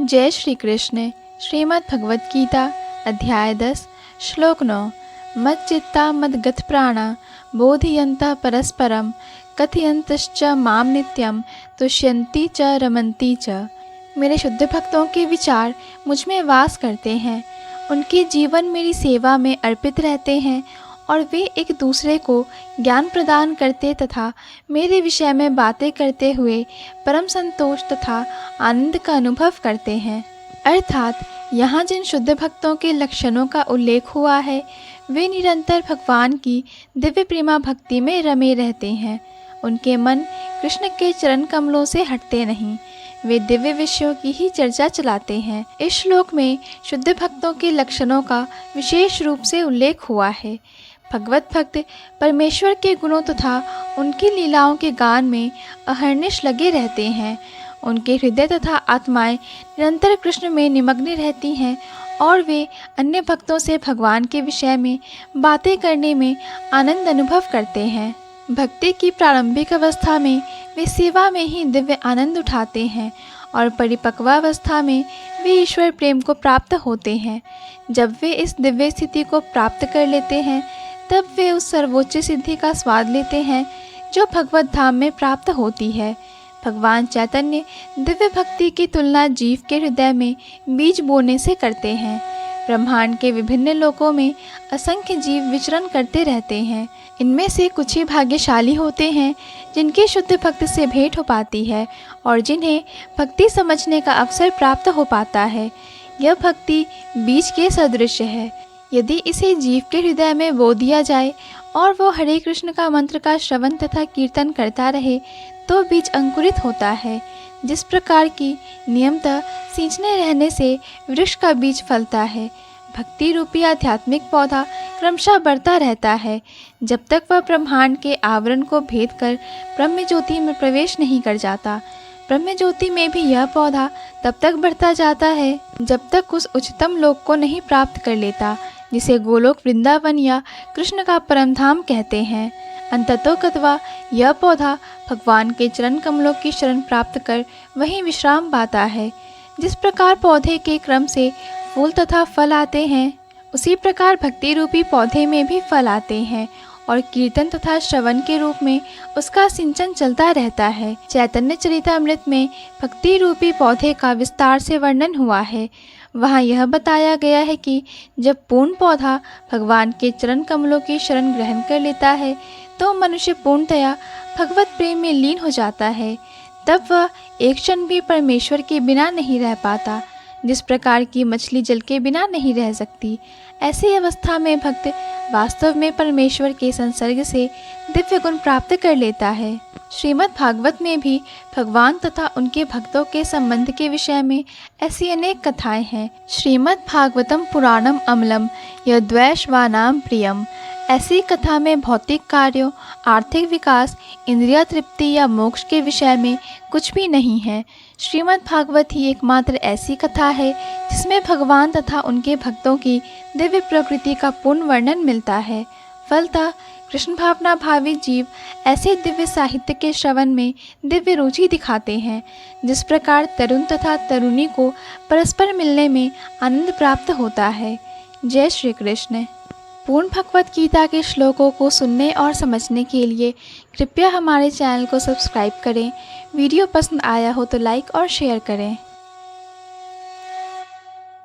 जय श्री कृष्ण। श्रीमद् भगवत गीता अध्याय 10 श्लोक 9। मच्चित्ता मद्गत प्राणा बोधयन्तः परस्परं कथयन्तश्च माम नित्यं तुष्यन्ति च रमन्ति च। मेरे शुद्ध भक्तों के विचार मुझ में वास करते हैं, उनके जीवन मेरी सेवा में अर्पित रहते हैं और वे एक दूसरे को ज्ञान प्रदान करते तथा मेरे विषय में बातें करते हुए परम संतोष तथा आनंद का अनुभव करते हैं। अर्थात यहाँ जिन शुद्ध भक्तों के लक्षणों का उल्लेख हुआ है वे निरंतर भगवान की दिव्य प्रेमा भक्ति में रमे रहते हैं। उनके मन कृष्ण के चरण कमलों से हटते नहीं, वे दिव्य विषयों की ही चर्चा चलाते हैं। इस श्लोक में शुद्ध भक्तों के लक्षणों का विशेष रूप से उल्लेख हुआ है। भगवत भक्त परमेश्वर के गुणों तथा उनकी लीलाओं के गान में अहर्निश लगे रहते हैं। उनके हृदय तथा आत्माएं निरंतर कृष्ण में निमग्न रहती हैं और वे अन्य भक्तों से भगवान के विषय में बातें करने में आनंद अनुभव करते हैं। भक्ति की प्रारंभिक अवस्था में वे सेवा में ही दिव्य आनंद उठाते हैं और परिपक्वावस्था में वे ईश्वर प्रेम को प्राप्त होते हैं। जब वे इस दिव्य स्थिति को प्राप्त कर लेते हैं तब वे उस सर्वोच्च सिद्धि का स्वाद लेते हैं जो भगवत धाम में प्राप्त होती है। भगवान चैतन्य दिव्य भक्ति की तुलना जीव के हृदय में बीज बोने से करते हैं। ब्रह्मांड के विभिन्न लोकों में असंख्य जीव विचरण करते रहते हैं। इनमें से कुछ ही भाग्यशाली होते हैं जिनके शुद्ध भक्त से भेंट हो पाती है और जिन्हें भक्ति समझने का अवसर प्राप्त हो पाता है। यह भक्ति बीज के सदृश है। यदि इसे जीव के हृदय में बो दिया जाए और वो हरे कृष्ण का मंत्र का श्रवण तथा कीर्तन करता रहे तो बीज अंकुरित होता है। जिस प्रकार की नियमतः सींचने रहने से वृक्ष का बीज फलता है, भक्ति रूपी आध्यात्मिक पौधा क्रमशः बढ़ता रहता है जब तक वह ब्रह्मांड के आवरण को भेद कर ब्रह्म ज्योति में प्रवेश नहीं कर जाता। ब्रह्म ज्योति में भी यह पौधा तब तक बढ़ता जाता है जब तक उस उच्चतम लोक को नहीं प्राप्त कर लेता जिसे गोलोक वृंदावन या कृष्ण का परम धाम कहते हैं। अंततोगत्वा यह पौधा भगवान के चरण कमलों की शरण प्राप्त कर वहीं विश्राम पाता है। जिस प्रकार पौधे के क्रम से फूल तथा फल आते हैं उसी प्रकार भक्ति रूपी पौधे में भी फल आते हैं और कीर्तन तथा श्रवण के रूप में उसका सिंचन चलता रहता है। चैतन्य चरितामृत में भक्ति रूपी पौधे का विस्तार से वर्णन हुआ है। वहाँ यह बताया गया है कि जब पूर्ण पौधा भगवान के चरण कमलों की शरण ग्रहण कर लेता है तो मनुष्य पूर्णतया भगवत प्रेम में लीन हो जाता है। तब वह एक क्षण भी परमेश्वर के बिना नहीं रह पाता। जिस प्रकार की मछली जल के बिना नहीं रह सकती, ऐसी अवस्था में भक्त वास्तव में परमेश्वर के संसर्ग से दिव्य गुण प्राप्त कर लेता है। श्रीमद् भागवत में भी भगवान तथा उनके भक्तों के संबंध के विषय में ऐसी अनेक कथाएं हैं। श्रीमद् भागवतम पुराणम अमलम यद्वैश्वानाम प्रियम। ऐसी कथा में भौतिक कार्यों, आर्थिक विकास, इंद्रिय तृप्ति या मोक्ष के विषय में कुछ भी नहीं है। श्रीमद् भागवत ही एकमात्र ऐसी कथा है जिसमें भगवान तथा उनके भक्तों की दिव्य प्रकृति का पूर्ण वर्णन मिलता है। फलतः कृष्ण भावना भावी जीव ऐसे दिव्य साहित्य के श्रवण में दिव्य रुचि दिखाते हैं। जिस प्रकार तरुण तथा तरुणी को परस्पर मिलने में आनंद प्राप्त होता है। जय श्री कृष्ण। पूर्ण भगवत गीता के श्लोकों को सुनने और समझने के लिए कृपया हमारे चैनल को सब्सक्राइब करें। वीडियो पसंद आया हो तो लाइक और शेयर करें।